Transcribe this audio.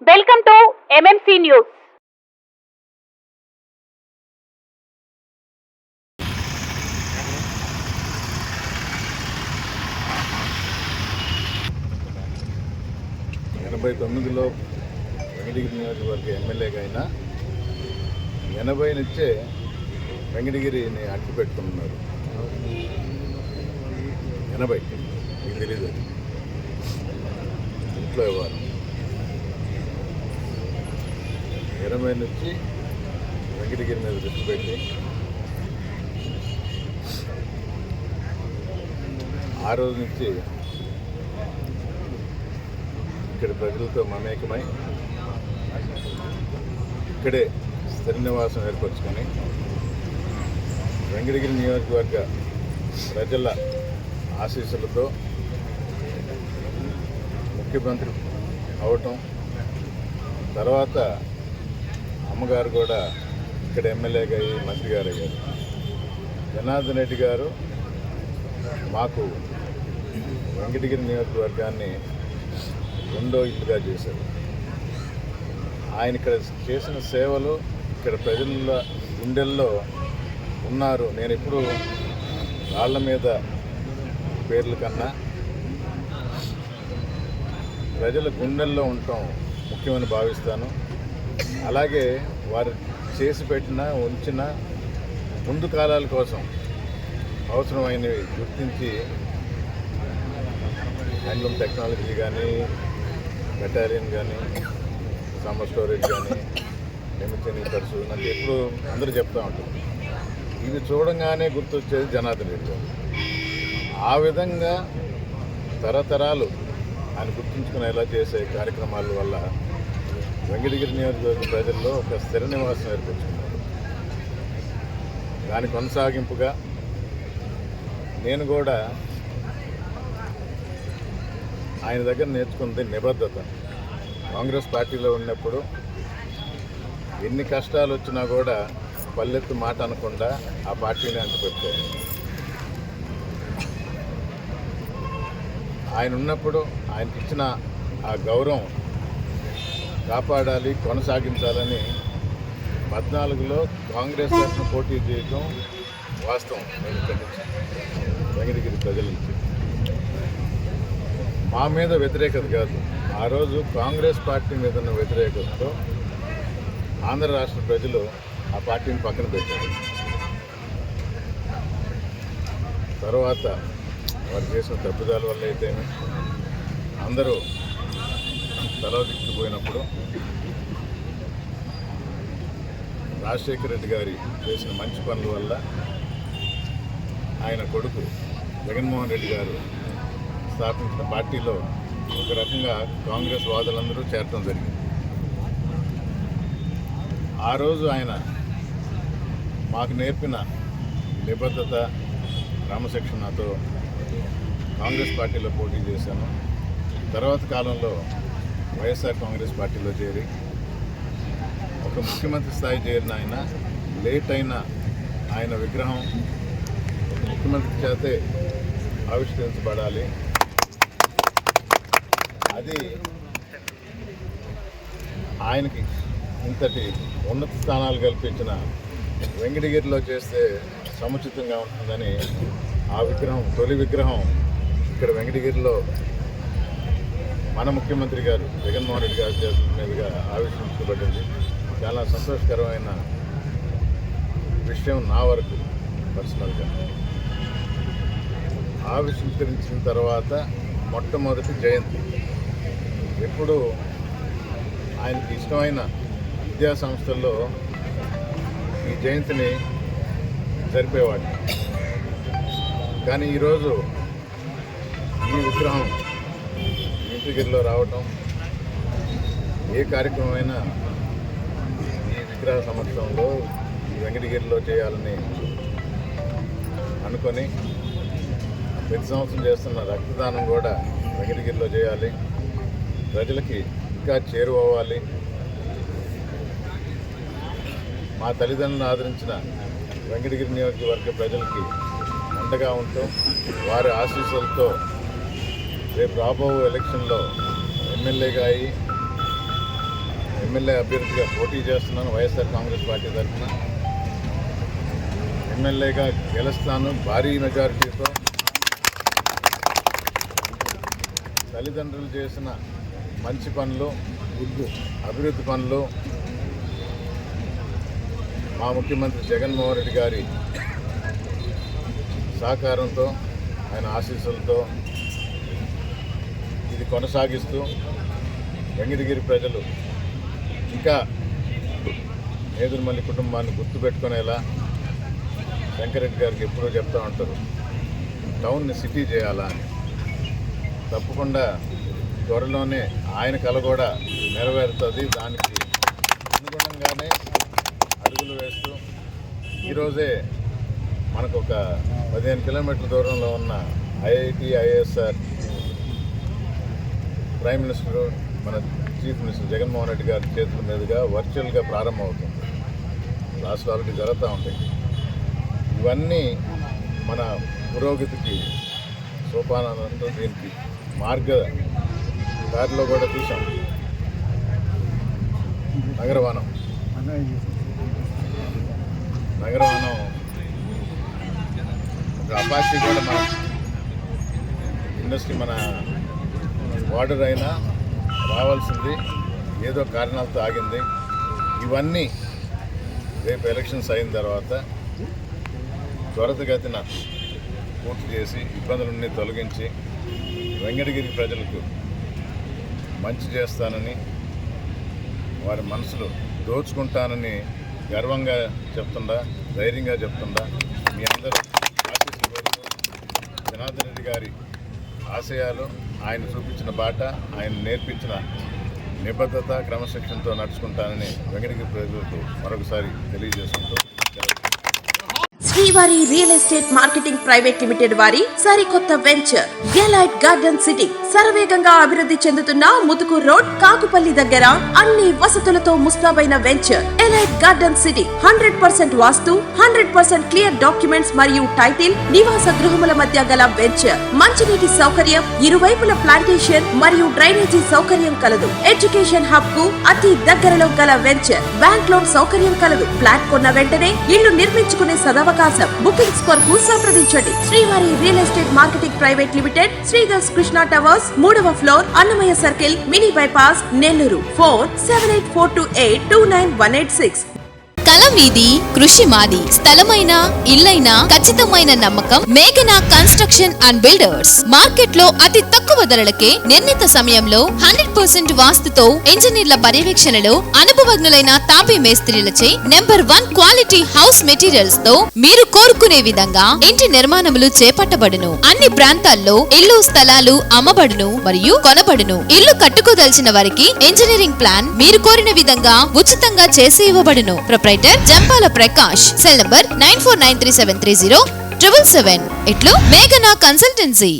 Welcome to MMC news. తొమ్మిదిలో వెంకటగిరి నియోజకవర్గ ఎమ్మెల్యేగా అయినా 80 నుంచే వెంకటగిరిని అడ్డు పెట్టుకున్నారు. 80 మీకు తెలీదు, అది ఇంట్లో ఇవ్వాలి. 80 నుంచి వెంకటగిరి మీద దృష్టి పెట్టి ఆ రోజు నుంచి ఇక్కడ ప్రజలతో మమేకమై ఇక్కడే స్థిర నివాసం ఏర్పరచుకొని వెంకటగిరి నియోజకవర్గ ప్రజల ఆశీస్సులతో ముఖ్యమంత్రి అవటం, తర్వాత అమ్మగారు కూడా ఇక్కడ ఎమ్మెల్యేగా అయ్యి మంత్రి గారు అయ్యారు. జనార్దన్ రెడ్డి గారు మాకు వెంకటగిరి నియోజకవర్గాన్ని రెండో ఇల్లుగా చేశారు. ఆయన ఇక్కడ చేసిన సేవలు ఇక్కడ ప్రజల గుండెల్లో ఉన్నారు. నేను ఇప్పుడు వాళ్ళ మీద పేర్ల కన్నా ప్రజల గుండెల్లో ఉండటం ముఖ్యమని భావిస్తాను. అలాగే వారు చేసి పెట్టిన ఉంచిన ముందు కాలాల కోసం అవసరమైనవి గుర్తించి హ్యాండ్లూమ్ టెక్నాలజీ కానీ, బెటాలియన్ కానీ, సమ్మర్ స్టోరేజ్ కానీ, ఎమర్జెన్సీ ఖర్చు నాకు ఎప్పుడు అందరూ చెప్తూ ఉంటారు. ఇవి చూడంగానే గుర్తొచ్చేది జనార్దన్ రెడ్డి గారు. ఆ విధంగా తరతరాలు ఆయన గుర్తుంచుకునేలా చేసే కార్యక్రమాల వల్ల వెంకటగిరి నియోజకవర్గ ప్రజల్లో ఒక స్థిర నివాసం ఏర్పరచుకున్నారు. దాని కొనసాగింపుగా నేను కూడా ఆయన దగ్గర నేర్చుకున్నది నిబద్ధత. కాంగ్రెస్ పార్టీలో ఉన్నప్పుడు ఎన్ని కష్టాలు వచ్చినా కూడా పల్లెత్తు మాట అనకుండా ఆ పార్టీని అంటుపెట్టుకోవాలి. ఆయన ఉన్నప్పుడు ఆయనకి ఇచ్చిన ఆ గౌరవం కాపాడాలి, కొనసాగించాలని 14లో కాంగ్రెస్ తరఫున పోటీ చేయడం వాస్తవం. నేను ఇక్కడి నుంచి వెంకటగిరి ప్రజల నుంచి మా మీద వ్యతిరేకత కాదు, ఆ రోజు కాంగ్రెస్ పార్టీ మీద ఉన్న వ్యతిరేకతతో ఆంధ్ర రాష్ట్ర ప్రజలు ఆ పార్టీని పక్కన పెట్టారు. తర్వాత వారు చేసిన తప్పిదాల వల్ల అయితేనే అందరూ తలదిక్కుపోయినప్పుడు రాజశేఖర రెడ్డి గారి చేసిన మంచి పనుల వల్ల ఆయన కొడుకు జగన్మోహన్ రెడ్డి గారు స్థాపించిన పార్టీలో ఒక రకంగా కాంగ్రెస్ వాదులందరూ చేరటం జరిగింది. ఆ రోజు ఆయన మాకు నేర్పిన నిబద్ధత, క్రమశిక్షణతో కాంగ్రెస్ పార్టీలో పోటీ చేశాను. తర్వాత కాలంలో వైఎస్ఆర్ కాంగ్రెస్ పార్టీలో చేరి ఒక ముఖ్యమంత్రి స్థాయి చేరిన ఆయన లేట్ అయిన ఆయన విగ్రహం ఒక ముఖ్యమంత్రి చేతే ఆవిష్కరించబడాలి. అది ఆయనకి ఇంతటి ఉన్నత స్థానాలు కల్పించిన వెంకటగిరిలో చేస్తే సముచితంగా ఉంటుందని ఆ విగ్రహం, తొలి విగ్రహం ఇక్కడ వెంకటగిరిలో మన ముఖ్యమంత్రి గారు జగన్మోహన్ రెడ్డి గారి చేతుల మీదుగా ఆవిష్కరించబడింది. చాలా సంతోషకరమైన విషయం నా వరకు పర్సనల్గా. ఆవిష్కరించిన తర్వాత మొట్టమొదటి జయంతి ఎప్పుడు ఆయనకి ఇష్టమైన విద్యా సంస్థల్లో ఈ జయంతిని జరిపేవాడు. కానీ ఈరోజు ఈ విగ్రహం వెంకటగిరిలో రావటం, ఏ కార్యక్రమమైనా ఈ విగ్రహ సమక్షంలో ఈ వెంకటగిరిలో చేయాలని అనుకొని ప్రతి సంవత్సరం చేస్తున్న రక్తదానం కూడా వెంకటగిరిలో చేయాలి, ప్రజలకి ఇంకా చేరువవ్వాలి. మా తల్లిదండ్రులను ఆదరించిన వెంకటగిరి నియోజకవర్గ ప్రజలకి అండగా ఉంటూ వారి ఆశీస్సులతో రేపు రాబో ఎలక్షన్లో ఎమ్మెల్యేగా అయ్యి ఎమ్మెల్యే అభ్యర్థిగా పోటీ చేస్తున్నాను వైఎస్ఆర్ కాంగ్రెస్ పార్టీ తరఫున. ఎమ్మెల్యేగా గెలుస్తాను భారీ మెజారిటీతో. తల్లిదండ్రులు చేసిన మంచి పనులు, అభివృద్ధి పనులు, మా ముఖ్యమంత్రి జగన్మోహన్ రెడ్డి గారి సహకారంతో, ఆయన ఆశీస్సులతో ఇది కొనసాగిస్తూ వెంకటగిరి ప్రజలు ఇంకా నేదురుమల్లి కుటుంబాన్ని గుర్తుపెట్టుకునేలా శంకరెడ్డి గారికి ఎప్పుడూ చెప్తూ ఉంటారు, టౌన్ని సిటీ చేయాలా అని. తప్పకుండా త్వరలోనే ఆయన కల కూడా నెరవేరుతుంది. దానికి అనుగుణంగానే అడుగులు వేస్తూ ఈరోజే మనకు ఒక 15 కిలోమీటర్ల దూరంలో ఉన్న ఐఐటి ఐఎస్ఆర్ ప్రైమ్ మినిస్టర్, మన చీఫ్ మినిస్టర్ జగన్మోహన్ రెడ్డి గారి చేతుల మీదుగా వర్చువల్గా ప్రారంభమవుతుంది. క్లాసులు ఆల్రెడీ జరుగుతూ ఉంటాయి. ఇవన్నీ మన పురోగతికి సోపానంతో దీనికి మార్గ దారిలో కూడా చూసాం. నగరవనం ఒక అపాచి కూడా మన ఇండస్ట్రీ మన వాటర్ అయినా రావాల్సింది ఏదో కారణాలతో ఆగింది. ఇవన్నీ రేపు ఎలక్షన్స్ అయిన తర్వాత త్వరితగతిన పూర్తి చేసి ఇబ్బందులన్నీ తొలగించి వెంకటగిరి ప్రజలకు మంచి చేస్తానని, వారి మనసులు దోచుకుంటానని గర్వంగా చెప్తుండా, ధైర్యంగా చెప్తుండా మీ అందరూ ఆశీస్సులు కోరుతూ జనార్దన్ రెడ్డి గారి ఆశయాలు, ఆయన చూపించిన బాట, ఆయన నేర్పించిన నిబద్ధత, క్రమశిక్షణతో నడుచుకుంటానని వెంకటగిరి ప్రజలకు మరొకసారి తెలియజేసుకుంటూ శ్రీవారి real estate marketing private limited వారి సరికొత్త వెంచర్ గెలైట్ గార్డెన్ సిటీ శరవేగంగా అభివృద్ధి చెందుతున్న ముతుకూర్ రోడ్, కాకుపల్లి దగ్గర అన్ని వసతులతో ముస్తాబైన వెంచర్ గెలైట్ గార్డెన్ సిటీ. 100% వాస్తు, 100% క్లియర్ డాక్యుమెంట్స్ మరియు టైటిల్, నివాస గృహముల మధ్య గల వెంచర్. మంచినీటి సౌకర్యం, ఇరువైపుల ప్లాంటేషన్ మరియు డ్రైనేజీ సౌకర్యం కలదు. ఎడ్యుకేషన్ హబ్ కు అతి దగ్గరలో గల వెంచర్. బ్యాంక్ లోన్ సౌకర్యం కలదు. ఫ్లాట్ కొన్న వెంటనే ఇల్లు నిర్మించుకునే సదవకాశం. బుకింగ్స్ కొరకు సంప్రదించండి. Srivari real estate marketing private limited, Sridhar's Krishna towers, 3వ floor, Annamayya circle, mini bypass, Nellore. Phone 7842829186. కలం మీది, కృషి మాది. స్థలమైన, ఇల్లైనా ఖచ్చితమైన నమ్మకం మేఘనా కన్స్ట్రక్షన్ అండ్ బిల్డర్స్. మార్కెట్ లో అతి తక్కువ ధరలకే నిర్ణీత సమయంలో 100% వాస్తుతో ఇంజనీర్ల పర్యవేక్షణలో అనుభవజ్ఞులైన తాపీ మేస్త్రీలచే నెంబర్ 1 క్వాలిటీ హౌస్ మెటీరియల్స్ తో మీరు కోరుకునే విధంగా ఇంటి నిర్మాణములు చేపట్టబడును. అన్ని ప్రాంతాల్లో ఇల్లు స్థలాలు అమ్మబడును మరియు కొనబడును. ఇల్లు కట్టుకోదలిచిన వారికి ఇంజనీరింగ్ ప్లాన్ మీరు కోరిన విధంగా ఉచితంగా చేసి ఇవ్వబడును. Proprietor Jampala Prakash. Cell number 9493730777. ఇట్లు మేఘనా కన్సల్టెన్సీ.